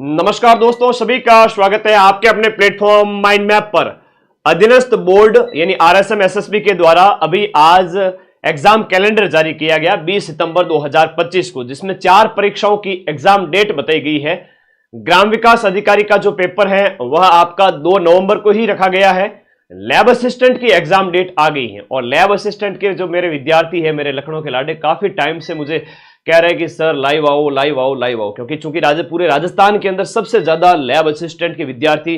नमस्कार दोस्तों, सभी का स्वागत है आपके अपने प्लेटफॉर्म माइंड मैप पर। अधीनस्थ बोर्ड यानी आरएसएम एसएसबी के द्वारा अभी आज एग्जाम कैलेंडर जारी किया गया 20 सितंबर 2025 को, जिसमें 4 परीक्षाओं की एग्जाम डेट बताई गई है। ग्राम विकास अधिकारी का जो पेपर है वह आपका 2 नवंबर को ही रखा गया है। लैब असिस्टेंट की एग्जाम डेट आ गई है और लैब असिस्टेंट के जो मेरे विद्यार्थी है, मेरे लखनऊ के लाडे, काफी टाइम से मुझे कह रहे हैं कि सर लाइव आओ लाइव आओ लाइव आओ, क्योंकि चूंकि पूरे राजस्थान के अंदर सबसे ज्यादा लैब असिस्टेंट के विद्यार्थी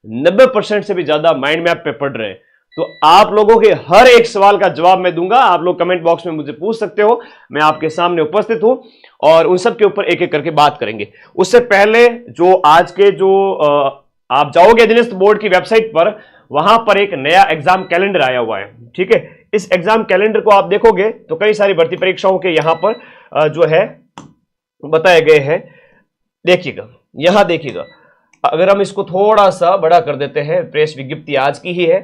90% से भी ज्यादा माइंड मैप पे पढ़ रहे हैं। तो आप लोगों के हर एक सवाल का जवाब मैं दूंगा। आप लोग कमेंट बॉक्स में मुझे पूछ सकते हो, मैं आपके सामने उपस्थित हूं और उन सब के ऊपर एक एक करके बात करेंगे। उससे पहले जो आज के जो आप जाओगे अधीनस्थ बोर्ड की वेबसाइट पर, वहां पर एक नया एग्जाम कैलेंडर आया हुआ है। ठीक है, इस एग्जाम कैलेंडर को आप देखोगे तो कई सारी भर्ती परीक्षाओं के यहां पर जो है बताए गए हैं। देखिएगा, यहां देखिएगा, अगर हम इसको थोड़ा सा बड़ा कर देते हैं, प्रेस विज्ञप्ति आज की ही है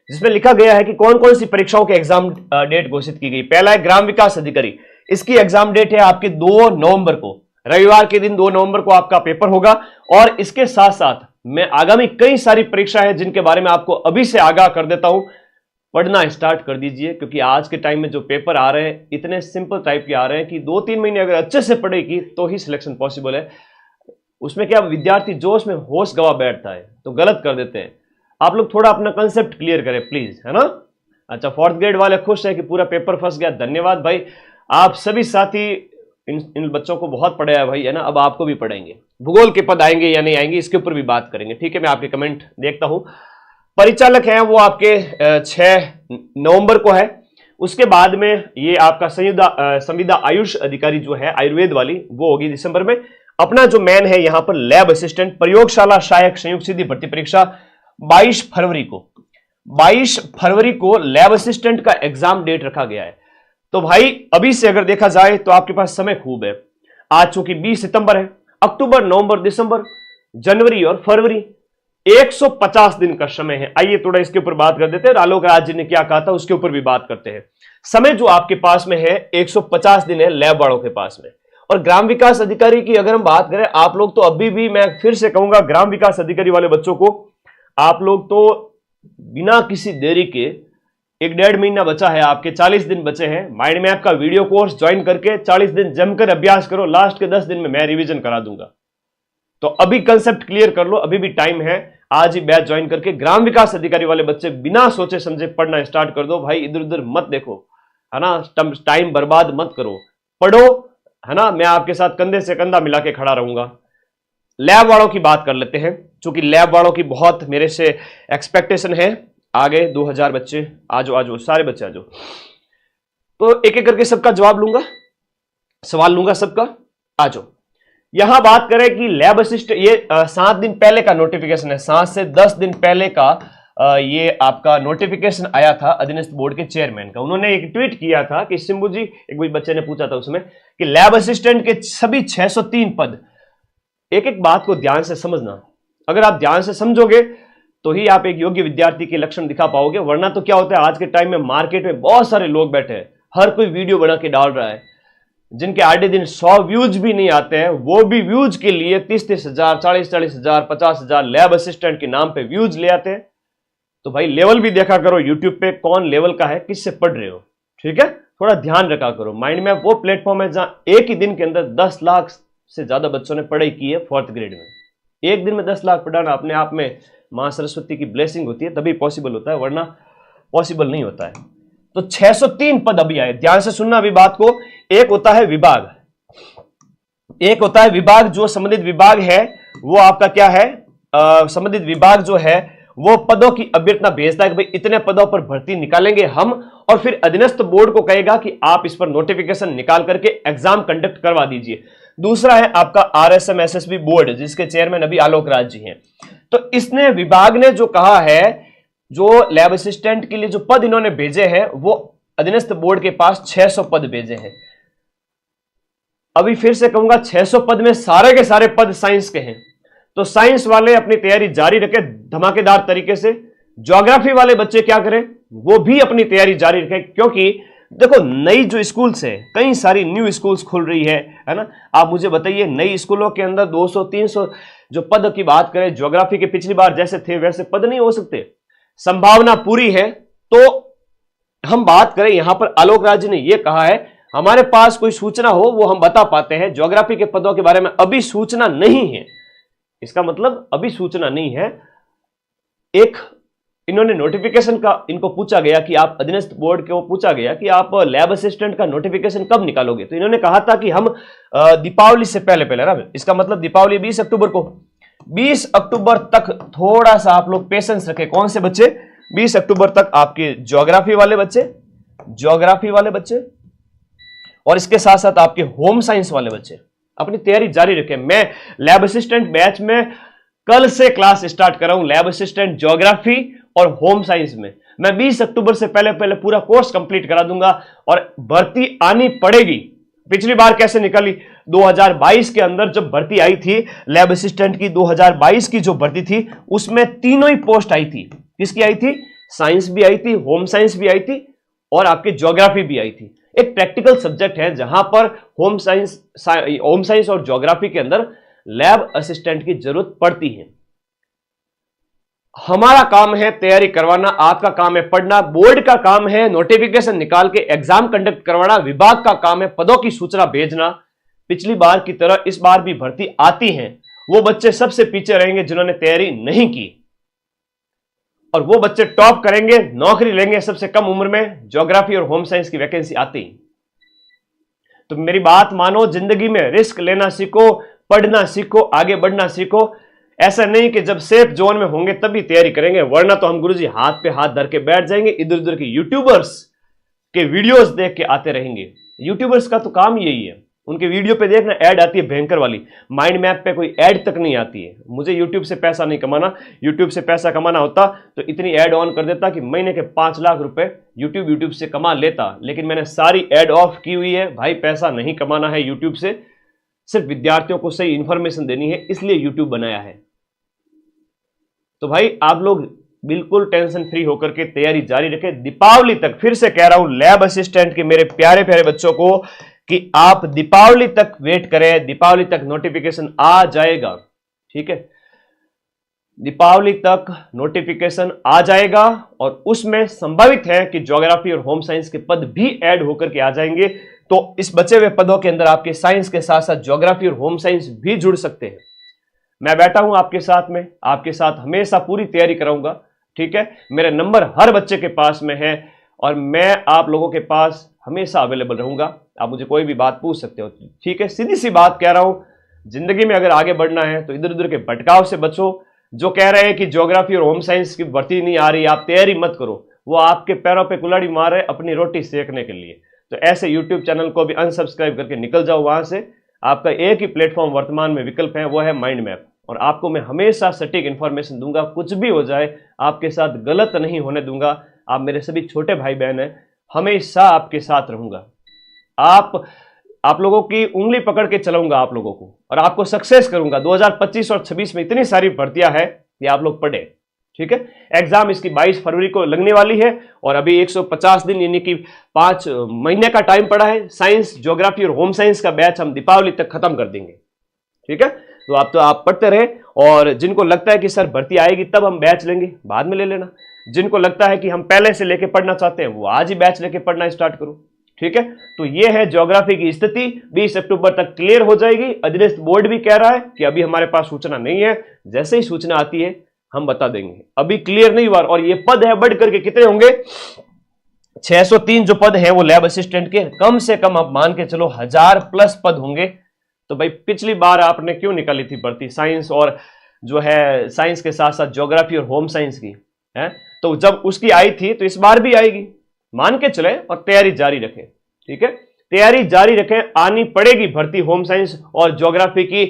जिसमें लिखा गया है कि कौन कौन सी परीक्षाओं के एग्जाम डेट घोषित की गई। पहला है ग्राम विकास अधिकारी, इसकी एग्जाम डेट है आपकी 2 नवंबर को, रविवार के दिन 2 नवंबर को आपका पेपर होगा। और इसके साथ साथ मैं आगामी कई सारी परीक्षा है जिनके बारे में आपको अभी से आगाह कर देता हूं। पढ़ना स्टार्ट कर दीजिए, क्योंकि आज के टाइम में जो पेपर आ रहे हैं इतने सिंपल टाइप के आ रहे हैं कि 2-3 महीने अगर अच्छे से पढ़ेगी तो ही सिलेक्शन पॉसिबल है। उसमें क्या विद्यार्थी जोश में होश गवा बैठता है तो गलत कर देते हैं। आप लोग थोड़ा अपना कंसेप्ट क्लियर करें प्लीज, है ना। अच्छा, 4th ग्रेड वाले खुश है कि पूरा पेपर फंस गया, धन्यवाद भाई। आप सभी साथी इन बच्चों को बहुत पढ़ाया भाई, है ना। अब आपको भी पढ़ेंगे, भूगोल के पद आएंगे या नहीं आएंगे इसके ऊपर भी बात करेंगे। ठीक है, मैं आपके कमेंट देखता हूं। परिचालक है वो आपके 6 नवंबर को है। उसके बाद में ये आपका संविदा आयुष अधिकारी जो है आयुर्वेद वाली, वो होगी दिसंबर में। अपना जो मैन है यहां पर लैब असिस्टेंट प्रयोगशाला सहायक संयुक्त सीधी भर्ती परीक्षा 22 फरवरी को लैब असिस्टेंट का एग्जाम डेट रखा गया है। तो भाई अभी से अगर देखा जाए तो आपके पास समय खूब है। आज चूंकि 20 सितंबर है, अक्टूबर, नवंबर, दिसंबर, जनवरी और फरवरी 150 दिन का समय है। आइए थोड़ा इसके ऊपर बात कर देते हैं। आलोक राज जी ने क्या कहा था उसके ऊपर भी बात करते हैं। समय जो आपके पास में है 150 दिन है लैब वालों के पास में। और ग्राम विकास अधिकारी की अगर हम बात करें, आप लोग तो अभी भी, मैं फिर से कहूंगा, ग्राम विकास अधिकारी वाले बच्चों को आप लोग तो बिना किसी देरी के 1-1.5 महीना बचा है, आपके 40 दिन बचे हैं। माइंड मैप का वीडियो कोर्स ज्वाइन करके 40 दिन जमकर अभ्यास करो, लास्ट के 10 दिन में मैं रिवीजन करा दूंगा। तो अभी कंसेप्ट क्लियर कर लो, अभी भी टाइम है। आज ही बैच ज्वाइन करके ग्राम विकास अधिकारी वाले बच्चे बिना सोचे समझे पढ़ना स्टार्ट कर दो भाई। इधर उधर मत देखो, है ना, टाइम बर्बाद मत करो, पढ़ो, है ना। मैं आपके साथ कंधे से कंधा मिला के खड़ा रहूंगा। लैब वालों की बात कर लेते हैं, क्योंकि लैब वालों की बहुत मेरे से एक्सपेक्टेशन है। आगे 2000 बच्चे, आजो आजो, सारे बच्चे आजो। तो एक एक करके सबका जवाब लूंगा, सवाल लूंगा सबका, आजो। यहां बात करें कि लैब असिस्टेंट, ये 7 दिन पहले का नोटिफिकेशन है, 7 से 10 दिन पहले का ये आपका नोटिफिकेशन आया था अधीनस्थ बोर्ड के चेयरमैन का। उन्होंने एक ट्वीट किया था कि सिंबू जी, एक बच्चे ने पूछा था उसमें कि लैब असिस्टेंट के सभी 603 पद। एक एक बात को ध्यान से समझना, अगर आप ध्यान से समझोगे तो ही आप एक योग्य विद्यार्थी के लक्षण दिखा पाओगे। वरना तो क्या होता है, आज के टाइम में मार्केट में बहुत सारे लोग बैठे हैं, हर कोई वीडियो बना के डाल रहा है, जिनके आधे दिन 100 व्यूज भी नहीं आते हैं, वो भी व्यूज के लिए 30-30 हजार, 40-40 हजार, 50 हजार लैब असिस्टेंट के नाम पे व्यूज ले आते हैं। तो भाई लेवल भी देखा करो यूट्यूब पे, कौन लेवल का है, किससे पढ़ रहे हो। ठीक है, थोड़ा ध्यान रखा करो। माइंड मैप वो प्लेटफॉर्म है जहां एक ही दिन के अंदर 10 लाख से ज्यादा बच्चों ने पढ़ाई की है 4th ग्रेड में। एक दिन में 10 लाख पढ़ाना अपने आप में मां सरस्वती की ब्लेसिंग होती है, तभी पॉसिबल होता है, वरना पॉसिबल नहीं होता है। तो 603 पद अभी आए, ध्यान से सुनना अभी बात को। एक होता है विभाग, एक होता है विभाग, जो संबंधित विभाग है वो आपका क्या है, संबंधित विभाग जो है वो पदों की अभ्यर्थना भेजता है कि भाई इतने पदों पर भर्ती निकालेंगे हम, और फिर अधीनस्थ बोर्ड को कहेगा कि आप इस पर नोटिफिकेशन निकाल करके एग्जाम कंडक्ट करवा दीजिए। दूसरा है आपका आरएसएम एसएसबी बोर्ड, जिसके चेयरमैन अभी आलोक राज जी हैं। तो इसने, विभाग ने जो कहा है, जो लैब असिस्टेंट के लिए जो पद इन्होंने भेजे हैं वो अधीनस्थ बोर्ड के पास 600 पद भेजे हैं। अभी फिर से कहूंगा, 600 पद में सारे के सारे पद साइंस के हैं। तो साइंस वाले अपनी तैयारी जारी रखें धमाकेदार तरीके से। ज्योग्राफी वाले बच्चे क्या करें, वो भी अपनी तैयारी जारी रखें, क्योंकि देखो नई जो स्कूल्स है, कई सारी न्यू स्कूल्स खुल रही है ना। आप मुझे बताइए, नई स्कूलों के अंदर 200-300 जो पद की बात करें, ज्योग्राफी के पिछली बार जैसे थे वैसे पद नहीं हो सकते? संभावना पूरी है। तो हम बात करें, यहां पर आलोक राज ने यह कहा है हमारे पास कोई सूचना हो वो हम बता पाते हैं, ज्योग्राफी के पदों के बारे में अभी सूचना नहीं है। इसका मतलब अभी सूचना नहीं है। एक इन्होंने नोटिफिकेशन का इनको पूछा गया कि आप अधीनस्थ बोर्ड को पूछा गया कि आप लैब असिस्टेंट का नोटिफिकेशन कब निकालोगे, तो इन्होंने कहा था कि हम दीपावली से पहले पहले ना, इसका मतलब दीपावली 20 अक्टूबर को, 20 अक्टूबर तक थोड़ा सा आप लोग पेशेंस रखें। कौन से बच्चे? 20 अक्टूबर तक आपके ज्योग्राफी वाले बच्चे और इसके साथ साथ आपके होम साइंस वाले बच्चे अपनी तैयारी जारी रखें। मैं लैब असिस्टेंट बैच में कल से क्लास स्टार्ट कर रहा हूं, लैब असिस्टेंट ज्योग्राफी और होम साइंस में। मैं 20 अक्टूबर से पहले पहले पूरा कोर्स कंप्लीट करा दूंगा और भर्ती आनी पड़ेगी। पिछली बार कैसे निकली? 2022 के अंदर जब भर्ती आई थी लैब असिस्टेंट की, 2022 की जो भर्ती थी उसमें तीनों ही पोस्ट आई थी। किसकी आई थी? साइंस भी आई थी, होम साइंस भी आई थी और आपकी ज्योग्राफी भी आई थी। एक प्रैक्टिकल सब्जेक्ट है जहां पर होम साइंस और ज्योग्राफी के अंदर लैब असिस्टेंट की जरूरत पड़ती है। हमारा काम है तैयारी करवाना, आपका काम है पढ़ना, बोर्ड का काम है नोटिफिकेशन निकाल के एग्जाम कंडक्ट करवाना, विभाग का काम है पदों की सूचना भेजना। पिछली बार की तरह इस बार भी भर्ती आती है, वो बच्चे सबसे पीछे रहेंगे जिन्होंने तैयारी नहीं की और वो बच्चे टॉप करेंगे, नौकरी लेंगे सबसे कम उम्र में। ज्योग्राफी और होम साइंस की वैकेंसी आती। तो मेरी बात मानो, जिंदगी में रिस्क लेना सीखो, पढ़ना सीखो, आगे बढ़ना सीखो। ऐसा नहीं कि जब सेफ जोन में होंगे तभी तैयारी करेंगे, वरना तो हम गुरुजी हाथ पे हाथ धर के बैठ जाएंगे, इधर उधर के यूट्यूबर्स के वीडियोस देख के आते रहेंगे। यूट्यूबर्स का तो काम यही है, उनके वीडियो पे देखना ऐड आती है भयंकर वाली, माइंड मैप पे कोई ऐड तक नहीं आती है। मुझे यूट्यूब से पैसा नहीं कमाना, यूट्यूब से पैसा कमाना होता तो इतनी ऐड ऑन कर देता कि महीने के 5 लाख रुपए यूट्यूब से कमा लेता, लेकिन मैंने सारी ऐड ऑफ की हुई है। भाई पैसा नहीं कमाना है यूट्यूब से, सिर्फ विद्यार्थियों को सही इंफॉर्मेशन देनी है, इसलिए यूट्यूब बनाया है। तो भाई आप लोग बिल्कुल टेंशन फ्री होकर के तैयारी जारी रखें। दीपावली तक, फिर से कह रहा हूं लैब असिस्टेंट के मेरे प्यारे प्यारे बच्चों को कि आप दीपावली तक वेट करें, दीपावली तक नोटिफिकेशन आ जाएगा। ठीक है, दीपावली तक नोटिफिकेशन आ जाएगा और उसमें संभावित है कि ज्योग्राफी और होम साइंस के पद भी ऐड होकर के आ जाएंगे। तो इस बचे हुए पदों के अंदर आपके साइंस के साथ साथ ज्योग्राफी और होम साइंस भी जुड़ सकते हैं। मैं बैठा हूं आपके साथ में, आपके साथ हमेशा पूरी तैयारी कराऊंगा। ठीक है, मेरे नंबर हर बच्चे के पास में है और मैं आप लोगों के पास हमेशा अवेलेबल रहूंगा। आप मुझे कोई भी बात पूछ सकते हो। ठीक है, सीधी सी बात कह रहा हूं, जिंदगी में अगर आगे बढ़ना है तो इधर उधर के भटकाव से बचो। जो कह रहे हैं कि ज्योग्राफी और होम साइंस की भर्ती नहीं आ रही, आप तैयारी मत करो, वो आपके पैरों पे कुल्हाड़ी मार रहे अपनी रोटी सेकने के लिए। तो ऐसे यूट्यूब चैनल को भी अनसब्सक्राइब करके निकल जाओ वहां से। आपका एक ही प्लेटफॉर्म वर्तमान में विकल्प है, वो है माइंड मैप, और आपको मैं हमेशा सटीक इंफॉर्मेशन दूंगा। कुछ भी हो जाए आपके साथ गलत नहीं होने दूंगा। आप मेरे सभी छोटे भाई बहन हैं, हमेशा आपके साथ रहूंगा। आप लोगों की उंगली पकड़ के चलाऊंगा आप लोगों को और आपको सक्सेस करूंगा। 2025 और 26 में इतनी सारी भर्तियां हैं कि आप लोग पढ़े। ठीक है, एग्जाम इसकी 22 फरवरी को लगने वाली है और अभी 150 दिन यानी कि 5 महीने का टाइम पड़ा है। साइंस, ज्योग्राफी और होम साइंस का बैच हम दीपावली तक खत्म कर देंगे। ठीक है, तो आप पढ़ते रहे और जिनको लगता है कि सर भर्ती आएगी तब हम बैच लेंगे, बाद में ले लेना। जिनको लगता है कि हम पहले से लेके पढ़ना चाहते हैं वो आज ही बैच लेके पढ़ना स्टार्ट करो। ठीक है, तो ये है ज्योग्राफी की स्थिति, 20 अक्टूबर तक क्लियर हो जाएगी। अधीनस्थ बोर्ड भी कह रहा है कि अभी हमारे पास सूचना नहीं है, जैसे ही सूचना आती है हम बता देंगे। अभी क्लियर नहीं हुआ और ये पद है बढ़ करके कितने होंगे? 603 जो पद है वो लैब असिस्टेंट के, कम से कम आप मान के चलो 1000+ पद होंगे। तो भाई पिछली बार आपने क्यों निकाली थी भर्ती साइंस और जो है साइंस के साथ साथ ज्योग्राफी और होम साइंस की है, तो जब उसकी आई थी तो इस बार भी आएगी, मान के चले और तैयारी जारी रखें। ठीक है, तैयारी जारी रखें, आनी पड़ेगी भर्ती होम साइंस और ज्योग्राफी की।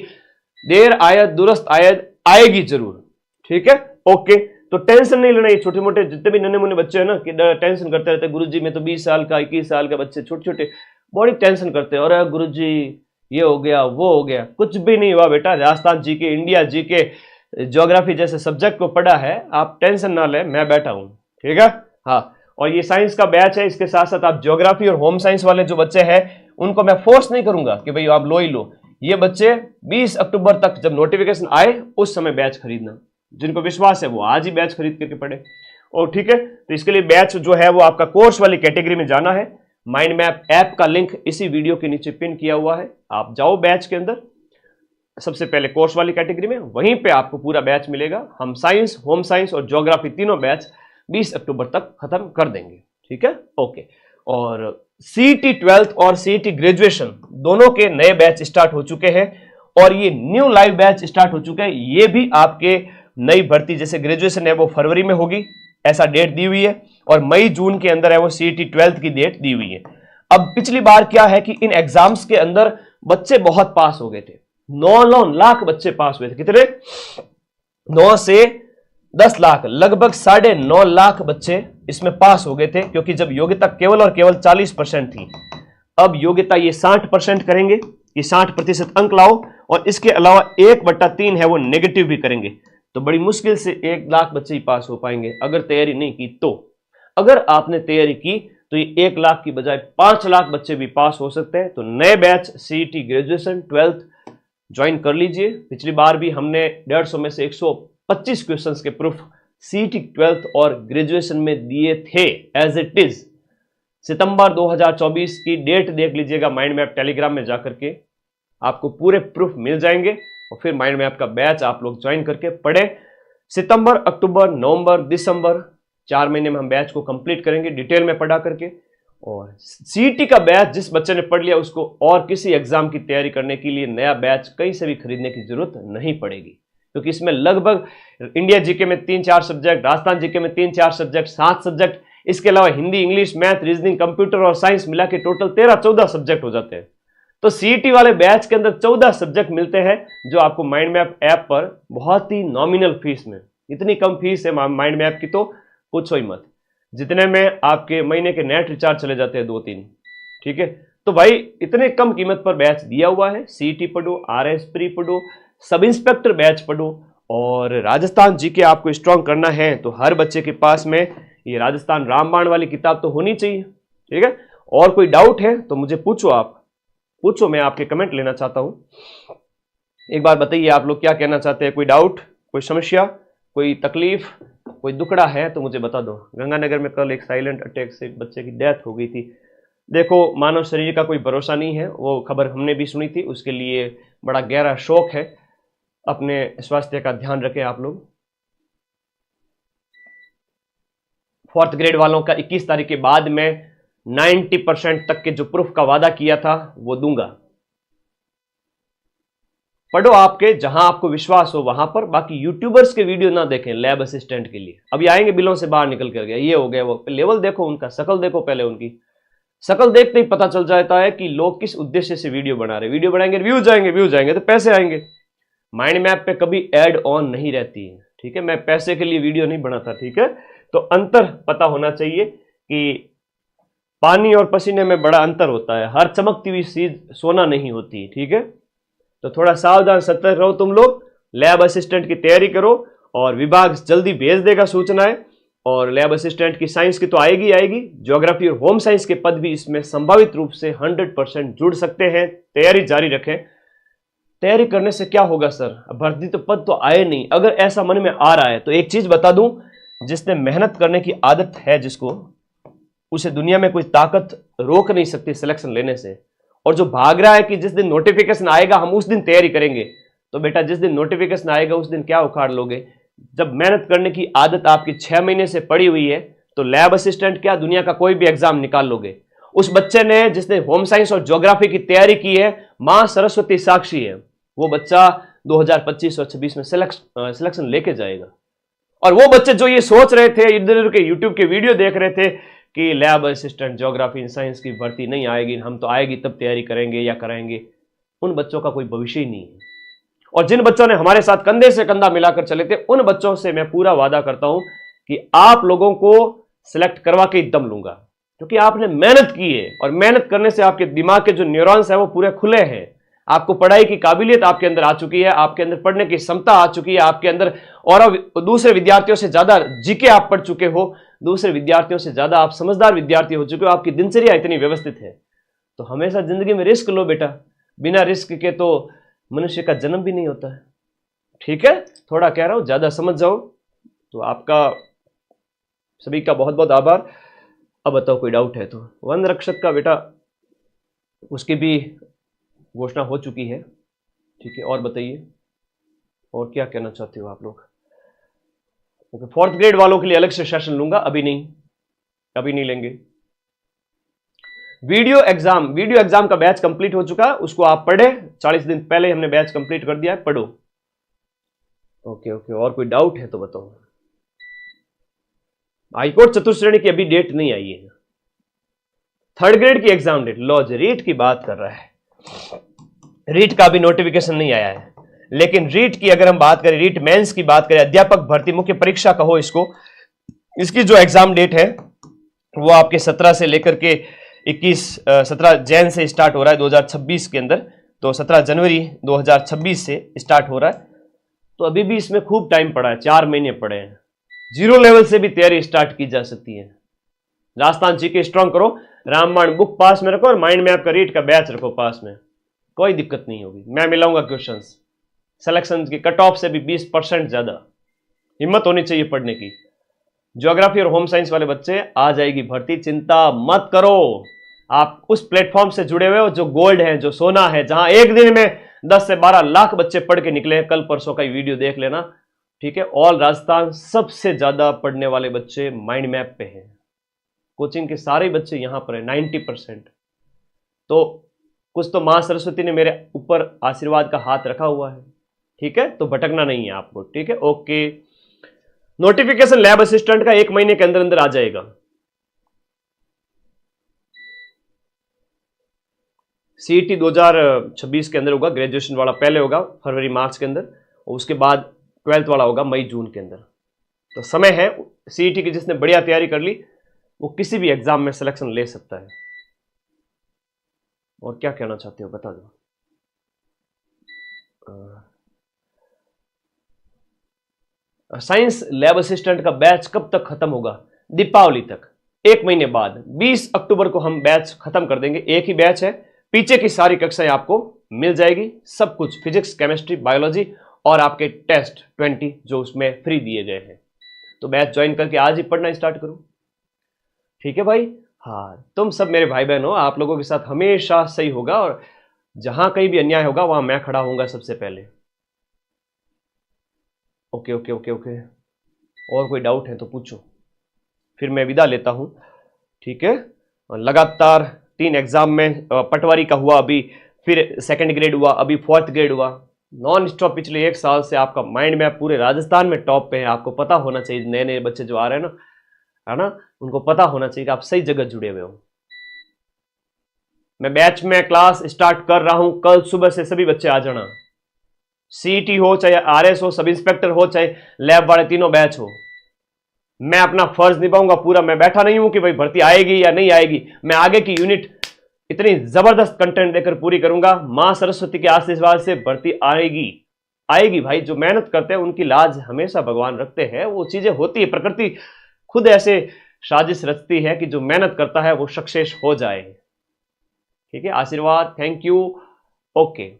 देर आयत दुरुस्त आयत आएगी जरूर। ठीक है, ओके। तो टेंशन नहीं लेना। ये छोटे मोटे जितने भी नन्हे मुन्ने बच्चे हैं ना कि टेंशन करते रहते, गुरुजी मैं तो 20 साल का 21 साल का बच्चे छोटे छोटे बड़ी टेंशन करते हैं, और गुरुजी ये हो गया वो हो गया। कुछ भी नहीं हुआ बेटा, राजस्थान जी के, इंडिया जी के, ज्योग्राफी जैसे सब्जेक्ट को पढ़ा है, आप टेंशन ना ले, मैं बैठा हूं। ठीक है, हाँ। और ये साइंस का बैच है, इसके साथ साथ आप ज्योग्राफी और होम साइंस वाले जो बच्चे हैं उनको मैं फोर्स नहीं करूंगा कि भाई आप लो ही लो। ये बच्चे 20 अक्टूबर तक जब नोटिफिकेशन आए उस समय बैच खरीदना, जिनको विश्वास है वो आज ही बैच खरीद करके पढ़े। और ठीक है, तो इसके लिए बैच जो है वो आपका कोर्स वाली कैटेगरी में जाना है। माइंड मैप ऐप का लिंक इसी वीडियो के नीचे पिन किया हुआ है, आप जाओ बैच के अंदर, सबसे पहले कोर्स वाली कैटेगरी में, वहीं पे आपको पूरा बैच मिलेगा। हम साइंस, होम साइंस और ज्योग्राफी तीनों बैच 20 अक्टूबर तक खत्म कर देंगे, ठीक है, ओके। और सीईटी 12th और सीईटी ग्रेजुएशन दोनों के नए बैच स्टार्ट हो चुके हैं और ये न्यू लाइव बैच स्टार्ट हो चुके हैं। ये भी आपके नई भर्ती, जैसे ग्रेजुएशन है वो फरवरी में होगी, ऐसा डेट दी हुई है, और मई जून के अंदर है वो सीईटी 12th की डेट दी हुई है। अब पिछली बार क्या है कि इन एग्जाम्स के अंदर बच्चे बहुत पास हो गए थे, 9 लाख बच्चे पास हुए थे। कितने? 9 से 10 लाख, लगभग 9.5 लाख बच्चे इसमें पास हो गए थे, क्योंकि जब योग्यता केवल और केवल 40% थी, अब योग्यता ये 60% करेंगे कि 60% अंक लाओ, और इसके अलावा 1/3 है वो नेगेटिव भी करेंगे। तो बड़ी मुश्किल से 1 लाख बच्चे ही पास हो पाएंगे अगर तैयारी नहीं की तो। अगर आपने तैयारी की तो ये 1 लाख की बजाय 5 लाख बच्चे भी पास हो सकते हैं। तो नए batch CET graduation 12th join कर लीजिए। पिछली बार भी हमने 150 में से 125 क्वेश्चंस के प्रूफ सीईटी 12th और ग्रेजुएशन में दिए थे एज इट इज। सितंबर 2024 की डेट देख लीजिएगा माइंड मैप टेलीग्राम में जाकर के, आपको पूरे प्रूफ मिल जाएंगे और फिर माइंड मैप का बैच आप लोग ज्वाइन करके पढ़े। सितंबर, अक्टूबर, नवंबर, दिसंबर 4 महीने में हम बैच को कंप्लीट करेंगे डिटेल में पढ़ा करके। और सीईटी का बैच जिस बच्चे ने पढ़ लिया उसको और किसी एग्जाम की तैयारी करने के लिए नया बैच कहीं से भी खरीदने की जरूरत नहीं पड़ेगी, क्योंकि इसमें लगभग इंडिया जीके में 3-4 सब्जेक्ट, राजस्थान जीके में 3-4 सब्जेक्ट, 7 सब्जेक्ट, इसके अलावा Hindi, English, math, reasoning, computer और साइंस मिला के टोटल 13-14 सब्जेक्ट हो जाते हैं। तो सीईटी वाले बैच के अंदर 14 सब्जेक्ट मिलते हैं जो आपको माइंड मैप ऐप पर बहुत ही नॉमिनल फीस में, इतनी कम फीस है माइंड मैप की तो पूछो ही मत, जितने में आपके महीने के नेट रिचार्ज चले जाते हैं 2-3, ठीक है। तो भाई इतने कम कीमत पर बैच दिया हुआ है। सीईटी पढ़ो, आरएस प्री पढ़ो, सब इंस्पेक्टर बैच पढ़ो, और राजस्थान जीके आपको स्ट्रांग करना है तो हर बच्चे के पास में ये राजस्थान रामबाण वाली किताब तो होनी चाहिए, ठीक है। और कोई डाउट है तो मुझे पूछो, आप पूछो, मैं आपके कमेंट लेना चाहता हूं। एक बार बताइए आप लोग क्या कहना चाहते हैं, कोई डाउट, कोई समस्या, कोई तकलीफ, कोई दुखड़ा है तो मुझे बता दो। गंगानगर में कल एक साइलेंट अटैक से बच्चे की डेथ हो गई थी। देखो, मानव शरीर का कोई भरोसा नहीं है, वो खबर हमने भी सुनी थी, उसके लिए बड़ा गहरा शोक है। अपने स्वास्थ्य का ध्यान रखें आप लोग। 4th ग्रेड वालों का 21 तारीख के बाद में 90% तक के जो प्रूफ का वादा किया था वो दूंगा। पढ़ो आपके जहां आपको विश्वास हो वहां पर, बाकी यूट्यूबर्स के वीडियो ना देखें लैब असिस्टेंट के लिए। अभी आएंगे बिलों से बाहर निकल कर गया, ये हो गया, वो लेवल देखो उनका, शकल देखो, पहले उनकी शकल देखते ही पता चल जाता है कि लोग किस उद्देश्य से वीडियो बना रहे। वीडियो बनाएंगे, व्यूज आएंगे तो पैसे आएंगे। माइंड मैप पे कभी एड ऑन नहीं रहती है, ठीक है। मैं पैसे के लिए वीडियो नहीं बनाता, ठीक है। तो अंतर पता होना चाहिए कि पानी और पसीने में बड़ा अंतर होता है, हर चमकती हुई चीज सोना नहीं होती, ठीक है। तो थोड़ा सावधान सतर्क रहो तुम लोग। लैब असिस्टेंट की तैयारी करो और विभाग जल्दी भेज देगा सूचनाएं। और लैब असिस्टेंट की साइंस की तो आएगी, ज्योग्राफी और होम साइंस के पद भी इसमें संभावित रूप से 100% जुड़ सकते हैं। तैयारी जारी रखें। तैयारी करने से क्या होगा सर, भर्ती तो पद तो आए नहीं, अगर ऐसा मन में आ रहा है तो एक चीज बता दूं, जिसने मेहनत करने की आदत है जिसको, उसे दुनिया में कोई ताकत रोक नहीं सकती सिलेक्शन लेने से। और जो भाग रहा है कि जिस दिन नोटिफिकेशन आएगा हम उस दिन तैयारी करेंगे, तो बेटा जिस दिन नोटिफिकेशन आएगा उस दिन क्या उखाड़ लोगे। जब मेहनत करने की आदत आपकी 6 महीने से पड़ी हुई है तो लैब असिस्टेंट क्या, दुनिया का कोई भी एग्जाम निकाल लोगे। उस बच्चे ने जिसने होम साइंस और ज्योग्राफी की तैयारी की है, मां सरस्वती साक्षी है, वो बच्चा 2025 और 26 में सिलेक्शन लेके जाएगा। और वो बच्चे जो ये सोच रहे थे, इधर उधर के यूट्यूब के वीडियो देख रहे थे कि लैब असिस्टेंट ज्योग्राफी साइंस की भर्ती नहीं आएगी, हम तो आएगी तब तैयारी करेंगे या कराएंगे, उन बच्चों का कोई भविष्य ही नहीं है। और जिन बच्चों ने हमारे साथ कंधे से कंधा मिलाकर चले थे, उन बच्चों से मैं पूरा वादा करता हूं कि आप लोगों को सिलेक्ट करवा के ही दम लूंगा, क्योंकि आपने मेहनत की है। और मेहनत करने से आपके दिमाग के जो न्यूरॉन्स है वो पूरे खुले हैं। आपको पढ़ाई की काबिलियत आपके अंदर आ चुकी है, आपके अंदर पढ़ने की क्षमता आ चुकी है, आपके अंदर और दूसरे विद्यार्थियों से ज्यादा जीके आप पढ़ चुके हो। दूसरे विद्यार्थियों से ज्यादा आप समझदार विद्यार्थी हो चुके हो, आपकी दिनचर्या इतनी व्यवस्थित है, तो हमेशा जिंदगी में रिस्क लो बेटा। बिना रिस्क के तो मनुष्य का जन्म भी नहीं होता है। ठीक है, थोड़ा कह रहा हूं, ज्यादा समझ जाओ। तो आपका सभी का बहुत बहुत आभार। अब बताओ कोई डाउट है तो। वन रक्षक का बेटा उसकी भी घोषणा हो चुकी है। ठीक है, और बताइए और क्या कहना चाहते हो आप लोग। ओके, फोर्थ ग्रेड वालों के लिए अलग से सेशन लूंगा, अभी नहीं लेंगे। वीडियो एग्जाम का बैच कंप्लीट हो चुका है, उसको आप पढ़े। 40 दिन पहले हमने बैच कंप्लीट कर दिया है, पढ़ो। ओके, और कोई डाउट है तो बताओ। हाईकोर्ट चतुर्श्रेणी की अभी डेट नहीं आई है। थर्ड ग्रेड की एग्जाम डेट, लो जी, रीट की बात कर रहा है। रीट का भी नोटिफिकेशन नहीं आया है, लेकिन रीट की अगर हम बात करें, रीट मेंस की बात करें, अध्यापक भर्ती मुख्य परीक्षा कहो इसको, इसकी जो एग्जाम डेट है वो आपके 17 से लेकर के 17 जैन से स्टार्ट हो रहा है 2026 के अंदर। तो 17 जनवरी 2026 से स्टार्ट हो रहा है। तो अभी भी इसमें खूब टाइम पड़ा है, 4 महीने पड़े हैं। 0 लेवल से भी तैयारी स्टार्ट की जा सकती है। राजस्थान जीके स्ट्रांग करो, रामबाण बुक पास में रखो और माइंड मैप का रीट का बैच रखो पास में, कोई दिक्कत नहीं होगी। मैं मिलाऊंगा क्वेश्चंस, सिलेक्शन की कट ऑफ से भी 20% ज्यादा। हिम्मत होनी चाहिए पढ़ने की। ज्योग्राफी और होम साइंस वाले बच्चे, आ जाएगी भर्ती, चिंता मत करो। आप उस प्लेटफॉर्म से जुड़े हुए हो जो गोल्ड है, जो सोना है, जहां एक दिन में 10 से 12 लाख बच्चे पढ़ के निकले। कल परसों का वीडियो देख लेना। ठीक है, ऑल राजस्थान सबसे ज्यादा पढ़ने वाले बच्चे माइंड मैप पे हैं। कोचिंग के सारे बच्चे यहां पर है, 90%। तो कुछ तो मां सरस्वती ने मेरे ऊपर आशीर्वाद का हाथ रखा हुआ है। ठीक है, तो भटकना नहीं है आपको। ठीक है, ओके। नोटिफिकेशन लैब असिस्टेंट का 1 महीने के अंदर अंदर आ जाएगा। सीईटी 2026 के अंदर होगा, ग्रेजुएशन वाला पहले होगा फरवरी मार्च के अंदर, और उसके बाद 12th वाला होगा मई जून के अंदर। तो समय है। सीईटी की जिसने बढ़िया तैयारी कर ली वो किसी भी एग्जाम में सिलेक्शन ले सकता है। और क्या कहना चाहते हो बता दो। साइंस लैब असिस्टेंट का बैच कब तक खत्म होगा? दीपावली तक, 1 महीने बाद 20 अक्टूबर को हम बैच खत्म कर देंगे। एक ही बैच है, पीछे की सारी कक्षाएं आपको मिल जाएगी, सब कुछ, फिजिक्स, केमिस्ट्री, बायोलॉजी और आपके टेस्ट 20 जो उसमें फ्री दिए गए हैं। तो बैच ज्वाइन करके आज ही पढ़ना स्टार्ट करो। ठीक है भाई। हाँ, तुम सब मेरे भाई बहन हो, आप लोगों के साथ हमेशा सही होगा, और जहां कहीं भी अन्याय होगा वहां मैं खड़ा होऊंगा सबसे पहले। ओके। और कोई डाउट है तो पूछो, फिर मैं विदा लेता हूं। ठीक है, लगातार 3 एग्जाम में पटवारी का हुआ, अभी फिर सेकंड ग्रेड हुआ, अभी 4th ग्रेड हुआ। नॉन स्टॉप पिछले 1 साल से आपका माइंड मैप पूरे राजस्थान में टॉप पे है। आपको पता होना चाहिए, नए नए बच्चे जो आ रहे हैं ना, है ना, उनको पता होना चाहिए कि आप सही जगह जुड़े हुए हो। मैं बैच में क्लास स्टार्ट कर रहा हूं, कल सुबह से सभी बच्चे आ जाना। सीईटी हो, चाहे आरएस हो, सब इंस्पेक्टर हो, चाहे लैब वाले, तीनों बैच हो। मैं अपना फर्ज निभाऊंगा पूरा। मैं बैठा नहीं हूं कि भाई भर्ती आएगी या नहीं आएगी। मैं आगे की यूनिट इतनी जबरदस्त कंटेंट देकर पूरी करूंगा। मां सरस्वती के आशीर्वाद से भर्ती आएगी भाई। जो मेहनत करते हैं उनकी लाज हमेशा भगवान रखते हैं। वो चीजें होती है, प्रकृति खुद ऐसे साजिश रचती है कि जो मेहनत करता है वो सक्सेस हो जाए। ठीक है, आशीर्वाद, थैंक यू। ओके,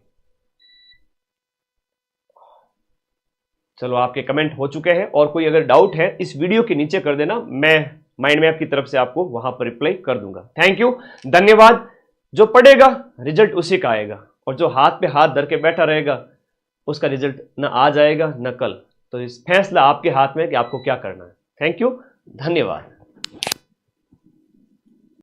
चलो आपके कमेंट हो चुके हैं, और कोई अगर डाउट है इस वीडियो के नीचे कर देना, मैं माइंड मैप की तरफ से आपको वहां पर रिप्लाई कर दूंगा। थैंक यू, धन्यवाद। जो पढ़ेगा रिजल्ट उसी का आएगा, और जो हाथ पे हाथ धर के बैठा रहेगा उसका रिजल्ट न आज आएगा न कल। तो इस फैसला आपके हाथ में है कि आपको क्या करना है। थैंक यू, धन्यवाद।